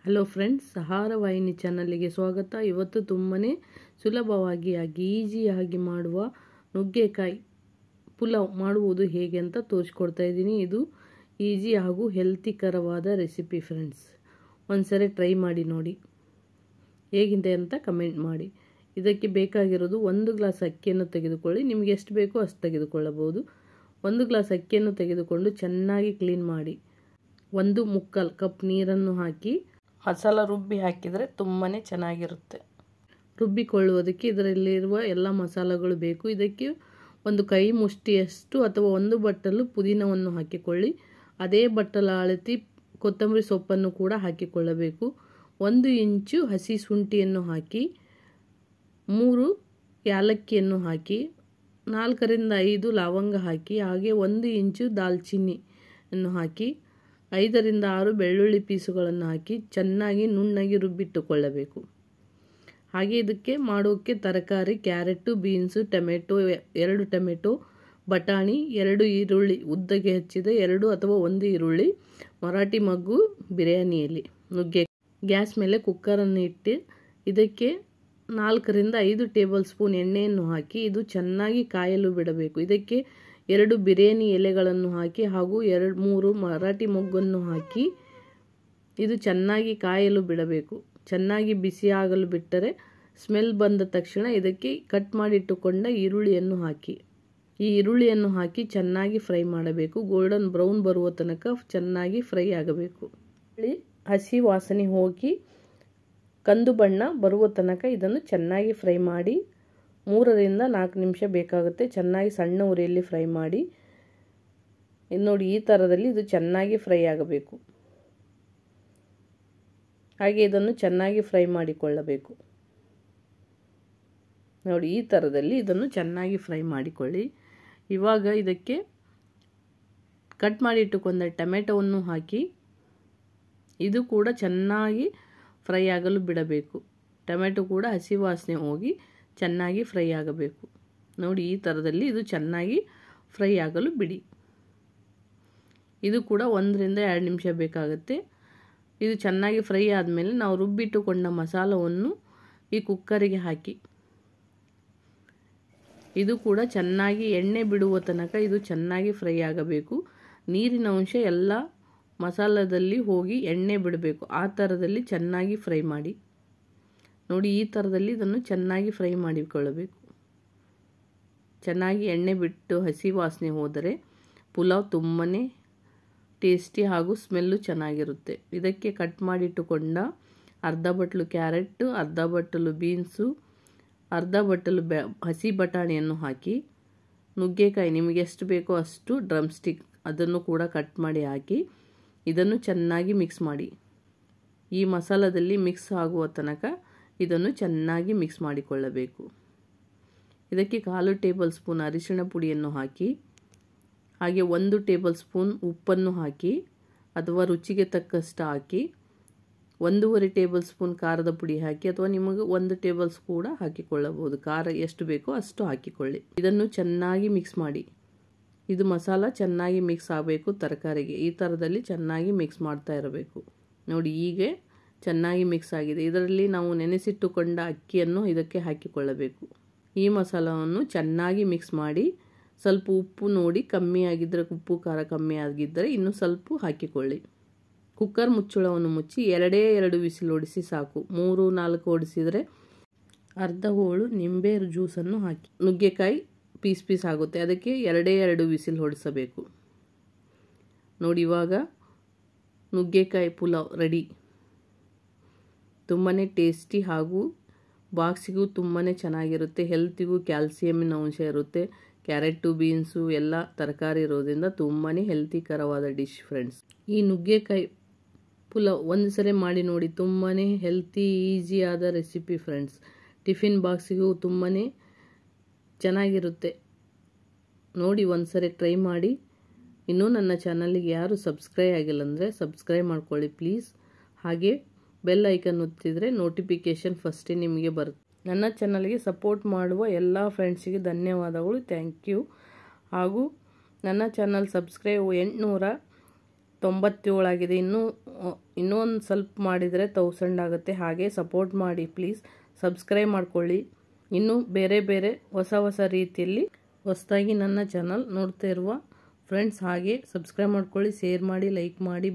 Hello friends, ಆಹಾರ ವಾಹಿನಿ ಚಾನಲ್ಗೆ ಸ್ವಾಗತ. ಇವತ್ತು ತುಂಬನೇ ಸುಲಭವಾಗಿ ಈಸಿಯಾಗಿ ಮಾಡುವ ನುಗ್ಗೆಕಾಯಿ ಪುಲಾವ್ ಮಾಡುವುದು ಹೇಗೆ ಅಂತ ತೋರಿಸ್ಕೊಡ್ತಾ ಇದ್ದೀನಿ. ಇದು ಈಸಿ ಹಾಗೂ ಹೆಲ್ತಿಕರವಾದ ರೆಸಿಪಿ ಫ್ರೆಂಡ್ಸ್. ಒಂದ್ಸರಿ ಟ್ರೈ ಮಾಡಿ ನೋಡಿ, ಹೇಗಿದೆ ಅಂತ ಕಮೆಂಟ್ ಮಾಡಿ. ಇದಕ್ಕೆ ಬೇಕಾಗಿರೋದು 1 ಗ್ಲಾಸ್ ಅಕ್ಕಿಯನ್ನು ತೆಗೆದುಕೊಳ್ಳಿ. ನಿಮಗೆ ಎಷ್ಟು ಬೇಕೋ ಅಷ್ಟು ತೆಗೆದುಕೊಳ್ಳಬಹುದು. 1 ಗ್ಲಾಸ್ ಅಕ್ಕಿಯನ್ನು ತೆಗೆದುಕೊಂಡು ಚೆನ್ನಾಗಿ ಕ್ಲೀನ್ ಮಾಡಿ 1/4 ಕಪ್ ನೀರನ್ನು ಹಾಕಿ ಮಸಾಲ ರುಬ್ಬಿ ಹಾಕಿದರೆ ತುಂಬಾ ಚೆನ್ನಾಗಿರುತ್ತೆ. ರುಬ್ಬಿಕೊಳ್ಳುವುದಕ್ಕೆ ಇದರಲ್ಲಿರುವ ಎಲ್ಲ ಮಸಾಲೆಗಳು ಬೇಕು. ಇದಕ್ಕೆ 1 ಕೈ ಮುಷ್ಟಿಯಷ್ಟು ಅಥವಾ 1 ಬಟ್ಟಲು ಪುದೀನವನ್ನು ಹಾಕಿಕೊಳ್ಳಿ. ಅದೇ ಬಟ್ಟಲ ಅಳತಿ ಕೊತ್ತಂಬರಿ ಸೊಪ್ಪನ್ನು ಕೂಡ ಹಾಕಿಕೊಳ್ಳಬೇಕು. 1 ಇಂಚು ಹಸಿ ಶುಂಠಿಯನ್ನು ಹಾಕಿ, 3 ಯಾಲಕ್ಕಿಯನ್ನು ಹಾಕಿ, 4 ರಿಂದ 5 ಲವಂಗ ಹಾಕಿ, ಹಾಗೆ 1 ಇಂಚು ದಾಲ್ಚಿನ್ನಿಯನ್ನು ಹಾಕಿ, 5 ರಿಂದ 6 ಬೆಳ್ಳುಳ್ಳಿ ಪೀಸುಗಳನ್ನು ಹಾಕಿ ಚೆನ್ನಾಗಿ ನುಣ್ಣಗೆ ರುಬ್ಬಿಟ್ಟುಕೊಳ್ಳಬೇಕು. ಹಾಗೆ ಇದಕ್ಕೆ ಮಾಡೋಕ್ಕೆ ತರಕಾರಿ ಕ್ಯಾರೆಟು, ಬೀನ್ಸು, ಟೊಮೆಟೊ 2 ಟೊಮೆಟೊ, ಬಟಾಣಿ, 2 ಈರುಳ್ಳಿ ಉದ್ದಗೆ ಹೆಚ್ಚಿದ 2 ಅಥವಾ 1 ಈರುಳ್ಳಿ, ಮರಾಠಿ ಮಗ್ಗು, ಬಿರಿಯಾನಿ ಎಲೆ, ನುಗ್ಗೆ. ಗ್ಯಾಸ್ ಮೇಲೆ ಕುಕ್ಕರನ್ನು ಇಟ್ಟು ಇದಕ್ಕೆ 4 ರಿಂದ 5 ಟೇಬಲ್ ಸ್ಪೂನ್ ಎಣ್ಣೆಯನ್ನು ಹಾಕಿ ಇದು ಚೆನ್ನಾಗಿ ಕಾಯಲು ಬಿಡಬೇಕು. ಇದಕ್ಕೆ 2 ಬಿರಿಯಾನಿ ಎಲೆಗಳನ್ನು ಹಾಕಿ ಹಾಗೂ 2-3 ಮರಾಠಿ ಮೊಗ್ಗನ್ನು ಹಾಕಿ ಇದು ಚೆನ್ನಾಗಿ ಕಾಯಲು ಬಿಡಬೇಕು. ಚೆನ್ನಾಗಿ ಬಿಸಿಯಾಗಲು ಬಿಟ್ಟರೆ ಸ್ಮೆಲ್ ಬಂದ ತಕ್ಷಣ ಇದಕ್ಕೆ ಕಟ್ ಮಾಡಿಟ್ಟುಕೊಂಡ ಈರುಳ್ಳಿಯನ್ನು ಹಾಕಿ ಈ ಈರುಳ್ಳಿಯನ್ನು ಹಾಕಿ ಚೆನ್ನಾಗಿ ಫ್ರೈ ಮಾಡಬೇಕು. ಗೋಲ್ಡನ್ ಬ್ರೌನ್ ಬರುವ ತನಕ ಚೆನ್ನಾಗಿ ಫ್ರೈ ಆಗಬೇಕು. ಹಸಿ ವಾಸನೆ ಹೋಗಿ ಕಂದು ಬಣ್ಣ ಬರುವ ತನಕ ಇದನ್ನು ಚೆನ್ನಾಗಿ ಫ್ರೈ ಮಾಡಿ 3 ರಿಂದ 4 ನಿಮಿಷ ಬೇಕಾಗುತ್ತೆ. ಚೆನ್ನಾಗಿ ಸಣ್ಣ ಉರಿಯಲ್ಲಿ ಫ್ರೈ ಮಾಡಿ. ನೋಡಿ, ಈ ಥರದಲ್ಲಿ ಇದು ಚೆನ್ನಾಗಿ ಫ್ರೈ ಆಗಬೇಕು. ಹಾಗೆ ಇದನ್ನು ಚೆನ್ನಾಗಿ ಫ್ರೈ ಮಾಡಿಕೊಳ್ಳಬೇಕು. ನೋಡಿ, ಈ ಥರದಲ್ಲಿ ಇದನ್ನು ಚೆನ್ನಾಗಿ ಫ್ರೈ ಮಾಡಿಕೊಳ್ಳಿ. ಇವಾಗ ಇದಕ್ಕೆ ಕಟ್ ಮಾಡಿ ಇಟ್ಟುಕೊಂಡ ಟೊಮೆಟೊವನ್ನು ಹಾಕಿ ಇದು ಕೂಡ ಚೆನ್ನಾಗಿ ಫ್ರೈ ಆಗಲು ಬಿಡಬೇಕು. ಟೊಮೆಟೊ ಕೂಡ ಹಸಿ ವಾಸನೆ ಹೋಗಿ ಚೆನ್ನಾಗಿ ಫ್ರೈ ಆಗಬೇಕು. ನೋಡಿ, ಈ ಥರದಲ್ಲಿ ಇದು ಚೆನ್ನಾಗಿ ಫ್ರೈ ಆಗಲು ಬಿಡಿ. ಇದು ಕೂಡ 1 ರಿಂದ 2 ನಿಮಿಷ ಬೇಕಾಗುತ್ತೆ. ಇದು ಚೆನ್ನಾಗಿ ಫ್ರೈ ಆದಮೇಲೆ ನಾವು ರುಬ್ಬಿಟ್ಟುಕೊಂಡ ಮಸಾಲವನ್ನು ಈ ಕುಕ್ಕರಿಗೆ ಹಾಕಿ ಇದು ಕೂಡ ಚೆನ್ನಾಗಿ ಎಣ್ಣೆ ಬಿಡುವ ತನಕ ಇದು ಚೆನ್ನಾಗಿ ಫ್ರೈ ಆಗಬೇಕು. ನೀರಿನ ಅಂಶ ಎಲ್ಲ ಮಸಾಲದಲ್ಲಿ ಹೋಗಿ ಎಣ್ಣೆ ಬಿಡಬೇಕು. ಆ ಥರದಲ್ಲಿ ಚೆನ್ನಾಗಿ ಫ್ರೈ ಮಾಡಿ. ನೋಡಿ, ಈ ಥರದಲ್ಲಿ ಇದನ್ನು ಚೆನ್ನಾಗಿ ಫ್ರೈ ಮಾಡಿಕೊಳ್ಳಬೇಕು. ಚೆನ್ನಾಗಿ ಎಣ್ಣೆ ಬಿಟ್ಟು ಹಸಿ ವಾಸನೆ ಹೋದರೆ ಪುಲಾವ್ ತುಂಬಾ ಟೇಸ್ಟಿ ಹಾಗೂ ಸ್ಮೆಲ್ಲು ಚೆನ್ನಾಗಿರುತ್ತೆ. ಇದಕ್ಕೆ ಕಟ್ ಮಾಡಿಟ್ಟುಕೊಂಡ ಅರ್ಧ ಬಟ್ಟಲು ಕ್ಯಾರೆಟ್, ಅರ್ಧ ಬಟ್ಟಲು ಬೀನ್ಸು, ಅರ್ಧ ಬಟ್ಟಲು ಹಸಿ ಬಟಾಣಿಯನ್ನು ಹಾಕಿ, ನುಗ್ಗೆಕಾಯಿ ನಿಮಗೆ ಎಷ್ಟು ಬೇಕೋ ಅಷ್ಟು ಡ್ರಮ್ ಸ್ಟಿಕ್ ಅದನ್ನು ಕೂಡ ಕಟ್ ಮಾಡಿ ಹಾಕಿ ಇದನ್ನು ಚೆನ್ನಾಗಿ ಮಿಕ್ಸ್ ಮಾಡಿ. ಈ ಮಸಾಲದಲ್ಲಿ ಮಿಕ್ಸ್ ಆಗುವ ತನಕ ಇದನ್ನು ಚೆನ್ನಾಗಿ ಮಿಕ್ಸ್ ಮಾಡಿಕೊಳ್ಳಬೇಕು. ಇದಕ್ಕೆ 1/4 ಟೇಬಲ್ ಸ್ಪೂನ್ ಅರಿಶಿಣ ಪುಡಿಯನ್ನು ಹಾಕಿ, ಹಾಗೆ 1 ಟೇಬಲ್ ಸ್ಪೂನ್ ಉಪ್ಪನ್ನು ಹಾಕಿ ಅಥವಾ ರುಚಿಗೆ ತಕ್ಕಷ್ಟು ಹಾಕಿ, 1.5 ಟೇಬಲ್ ಸ್ಪೂನ್ ಖಾರದ ಪುಡಿ ಹಾಕಿ ಅಥವಾ ನಿಮಗೆ 1 ಟೇಬಲ್ ಸ್ಪೂನ್ ಕೂಡ ಹಾಕಿಕೊಳ್ಳಬಹುದು. ಖಾರ ಎಷ್ಟು ಬೇಕೋ ಅಷ್ಟು ಹಾಕಿಕೊಳ್ಳಿ. ಇದನ್ನು ಚೆನ್ನಾಗಿ ಮಿಕ್ಸ್ ಮಾಡಿ. ಇದು ಮಸಾಲ ಚೆನ್ನಾಗಿ ಮಿಕ್ಸ್ ಆಗಬೇಕು ತರಕಾರಿಗೆ. ಈ ಥರದಲ್ಲಿ ಚೆನ್ನಾಗಿ ಮಿಕ್ಸ್ ಮಾಡ್ತಾ ಇರಬೇಕು. ನೋಡಿ, ಹೀಗೆ ಚೆನ್ನಾಗಿ ಮಿಕ್ಸ್ ಆಗಿದೆ. ಇದರಲ್ಲಿ ನಾವು ನೆನೆಸಿಟ್ಟುಕೊಂಡ ಅಕ್ಕಿಯನ್ನು ಇದಕ್ಕೆ ಹಾಕಿಕೊಳ್ಳಬೇಕು. ಈ ಮಸಾಲವನ್ನು ಚೆನ್ನಾಗಿ ಮಿಕ್ಸ್ ಮಾಡಿ ಸ್ವಲ್ಪ ಉಪ್ಪು ನೋಡಿ, ಕಮ್ಮಿ ಆಗಿದ್ದರೆ ಉಪ್ಪು ಖಾರ ಕಮ್ಮಿ ಆಗಿದ್ದರೆ ಇನ್ನೂ ಸ್ವಲ್ಪ ಹಾಕಿಕೊಳ್ಳಿ. ಕುಕ್ಕರ್ ಮುಚ್ಚಳವನ್ನು ಮುಚ್ಚಿ 2 ವಿಸಿಲ್ ಹೊಡಿಸಿ ಸಾಕು. 3-4 ಹೊಡಿಸಿದರೆ ಅರ್ಧ ಹೋಳು ನಿಂಬೆ ಜ್ಯೂಸನ್ನು ಹಾಕಿ. ನುಗ್ಗೆಕಾಯಿ ಪೀಸ್ ಆಗುತ್ತೆ, ಅದಕ್ಕೆ 2 ವಿಸಿಲ್ ಹೊಡಿಸಬೇಕು. ನೋಡಿ, ಇವಾಗ ನುಗ್ಗೆಕಾಯಿ ಪುಲಾವ್ ರೆಡಿ. ತುಂಬಾ ಟೇಸ್ಟಿ ಹಾಗೂ ಬಾಕ್ಸಿಗೂ ತುಂಬಾ ಚೆನ್ನಾಗಿರುತ್ತೆ. ಹೆಲ್ತಿಗೂ ಕ್ಯಾಲ್ಸಿಯಮಿನ ಅಂಶ ಇರುತ್ತೆ. ಕ್ಯಾರೆಟು, ಬೀನ್ಸು ಎಲ್ಲ ತರಕಾರಿ ಇರೋದ್ರಿಂದ ತುಂಬಾ ಹೆಲ್ತಿಕರವಾದ ಡಿಶ್ ಫ್ರೆಂಡ್ಸ್. ಈ ನುಗ್ಗೆಕಾಯಿ ಪುಲಾವ್ ಒಂದು ಸರಿ ಮಾಡಿ ನೋಡಿ. ತುಂಬಾ ಹೆಲ್ತಿ ಈಸಿಯಾದ ರೆಸಿಪಿ ಫ್ರೆಂಡ್ಸ್. ಟಿಫಿನ್ ಬಾಕ್ಸಿಗೂ ತುಂಬಾ ಚೆನ್ನಾಗಿರುತ್ತೆ. ನೋಡಿ, ಒಂದು ಸರಿ ಟ್ರೈ ಮಾಡಿ. ಇನ್ನೂ ನನ್ನ ಚಾನಲ್ಗೆ ಯಾರು ಸಬ್ಸ್ಕ್ರೈಬ್ ಆಗಿಲ್ಲ ಅಂದರೆ ಸಬ್ಸ್ಕ್ರೈಬ್ ಮಾಡ್ಕೊಳ್ಳಿ ಪ್ಲೀಸ್. ಹಾಗೆ ಬೆಲ್ ಐಕನ್ ಒತ್ತಿದರೆ ನೋಟಿಫಿಕೇಷನ್ ಫಸ್ಟೇ ನಿಮಗೆ ಬರುತ್ತೆ. ನನ್ನ ಚಾನಲ್ಗೆ ಸಪೋರ್ಟ್ ಮಾಡುವ ಎಲ್ಲ ಫ್ರೆಂಡ್ಸಿಗೆ ಧನ್ಯವಾದಗಳು. Thank you. ಹಾಗೂ ನನ್ನ ಚಾನಲ್ ಸಬ್ಸ್ಕ್ರೈಬ್ 97 ಆಗಿದೆ. ಇನ್ನೂ ಒಂದು ಸ್ವಲ್ಪ ಮಾಡಿದರೆ 1000 ಆಗುತ್ತೆ. ಹಾಗೆ ಸಪೋರ್ಟ್ ಮಾಡಿ ಪ್ಲೀಸ್. ಸಬ್ಸ್ಕ್ರೈಬ್ ಮಾಡ್ಕೊಳ್ಳಿ. ಇನ್ನೂ ಬೇರೆ ಬೇರೆ ಹೊಸ ರೀತಿಯಲ್ಲಿ ಹೊಸದಾಗಿ ನನ್ನ ಚಾನಲ್ ನೋಡ್ತಾ ಇರುವ ಫ್ರೆಂಡ್ಸ್ ಹಾಗೆ ಸಬ್ಸ್ಕ್ರೈಬ್ ಮಾಡ್ಕೊಳ್ಳಿ, ಶೇರ್ ಮಾಡಿ, ಲೈಕ್ ಮಾಡಿ.